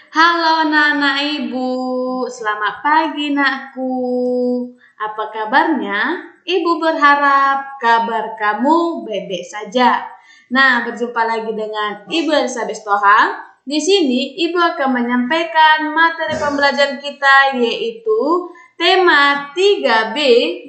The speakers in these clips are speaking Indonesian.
Halo Nana Ibu, selamat pagi nakku. Apa kabarnya? Ibu berharap kabar kamu baik-baik saja. Nah, berjumpa lagi dengan Ibu Elizabeth Tohang. Di sini Ibu akan menyampaikan materi pembelajaran kita yaitu tema 3B,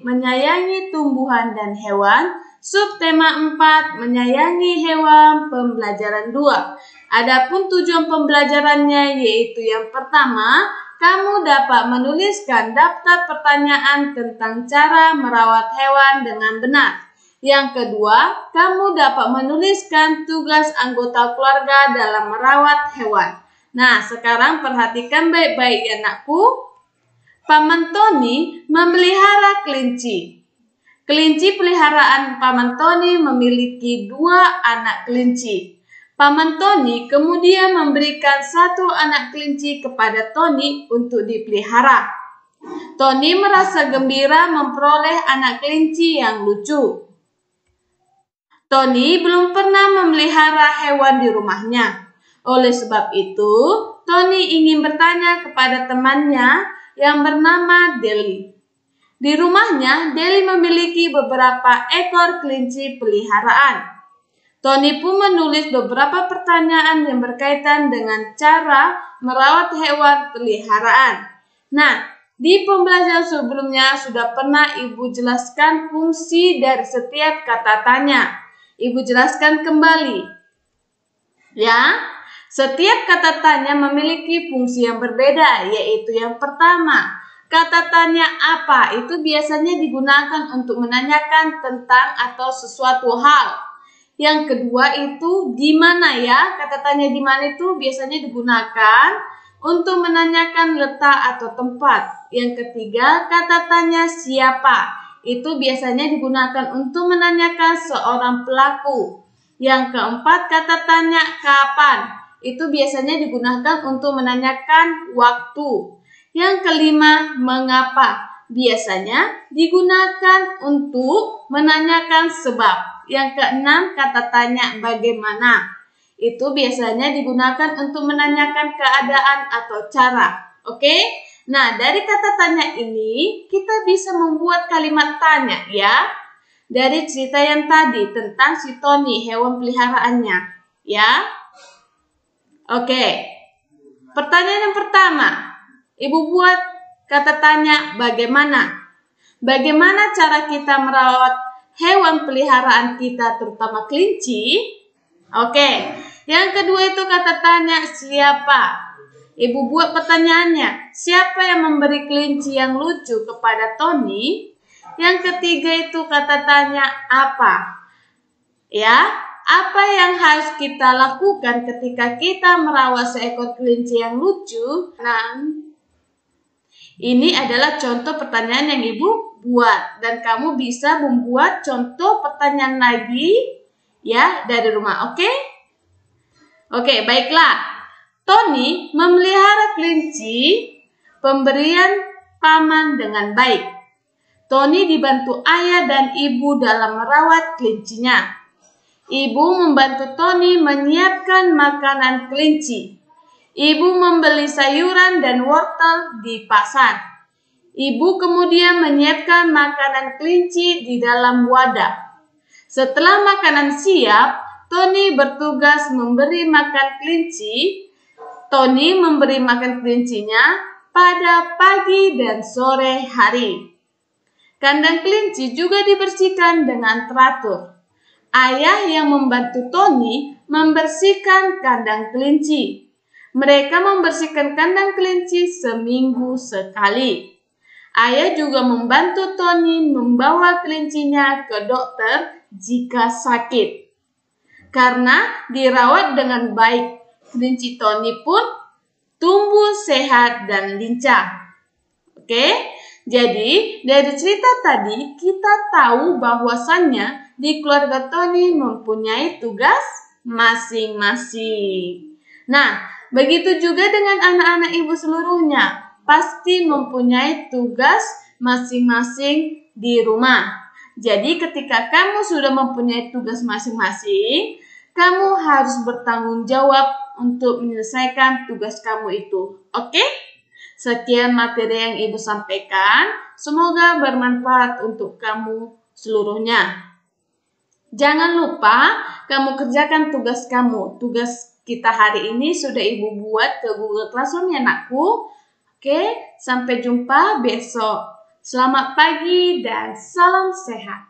menyayangi tumbuhan dan hewan. Subtema 4, menyayangi hewan, pembelajaran 2. Adapun tujuan pembelajarannya yaitu yang pertama, kamu dapat menuliskan daftar pertanyaan tentang cara merawat hewan dengan benar. Yang kedua, kamu dapat menuliskan tugas anggota keluarga dalam merawat hewan. Nah, sekarang perhatikan baik-baik ya nakku. Paman Tony memelihara kelinci. Kelinci peliharaan Paman Tony memiliki 2 anak kelinci. Paman Tony kemudian memberikan 1 anak kelinci kepada Tony untuk dipelihara. Tony merasa gembira memperoleh anak kelinci yang lucu. Tony belum pernah memelihara hewan di rumahnya. Oleh sebab itu, Tony ingin bertanya kepada temannya yang bernama Deli. Di rumahnya, Deli memiliki beberapa ekor kelinci peliharaan. Tony pun menulis beberapa pertanyaan yang berkaitan dengan cara merawat hewan peliharaan. Nah, di pembelajaran sebelumnya sudah pernah Ibu jelaskan fungsi dari setiap kata tanya. Ibu jelaskan kembali. Ya, setiap kata tanya memiliki fungsi yang berbeda, yaitu yang pertama, kata tanya apa itu biasanya digunakan untuk menanyakan tentang atau sesuatu hal. Yang kedua itu di mana ya? Kata tanya di mana itu biasanya digunakan untuk menanyakan letak atau tempat. Yang ketiga, kata tanya siapa. Itu biasanya digunakan untuk menanyakan seorang pelaku. Yang keempat, kata tanya kapan. Itu biasanya digunakan untuk menanyakan waktu. Yang kelima, mengapa. Biasanya digunakan untuk menanyakan sebab. Yang keenam, kata tanya bagaimana. Itu biasanya digunakan untuk menanyakan keadaan atau cara. Oke? Nah, dari kata tanya ini, kita bisa membuat kalimat tanya ya. Dari cerita yang tadi tentang si Tony, hewan peliharaannya. Ya? Oke. Pertanyaan yang pertama. Ibu buat kata tanya bagaimana. Bagaimana cara kita merawat hewan peliharaan kita terutama kelinci? Oke. Yang kedua itu kata tanya siapa. Ibu buat pertanyaannya. Siapa yang memberi kelinci yang lucu kepada Tony? Yang ketiga itu kata tanya apa. Ya, apa yang harus kita lakukan ketika kita merawat seekor kelinci yang lucu? Nah, ini adalah contoh pertanyaan yang Ibu buat. Dan kamu bisa membuat contoh pertanyaan lagi ya dari rumah. Oke? Oke, baiklah. Tony memelihara kelinci pemberian paman dengan baik. Tony dibantu ayah dan ibu dalam merawat kelincinya. Ibu membantu Tony menyiapkan makanan kelinci. Ibu membeli sayuran dan wortel di pasar. Ibu kemudian menyiapkan makanan kelinci di dalam wadah. Setelah makanan siap, Tony bertugas memberi makan kelinci. Tony memberi makan kelincinya pada pagi dan sore hari. Kandang kelinci juga dibersihkan dengan teratur. Ayah yang membantu Tony membersihkan kandang kelinci. Mereka membersihkan kandang kelinci seminggu sekali. Ayah juga membantu Tony membawa kelincinya ke dokter jika sakit. Karena dirawat dengan baik, kelinci Tony pun tumbuh sehat dan lincah. Oke, jadi dari cerita tadi kita tahu bahwasannya di keluarga Tony mempunyai tugas masing-masing. Nah, begitu juga dengan anak-anak ibu seluruhnya, pasti mempunyai tugas masing-masing di rumah. Jadi ketika kamu sudah mempunyai tugas masing-masing, kamu harus bertanggung jawab untuk menyelesaikan tugas kamu itu. Oke? Sekian materi yang Ibu sampaikan. Semoga bermanfaat untuk kamu seluruhnya. Jangan lupa kamu kerjakan tugas kamu. Tugas kita hari ini sudah Ibu buat ke Google Classroom ya, Nakku. Oke, sampai jumpa besok. Selamat pagi dan salam sehat.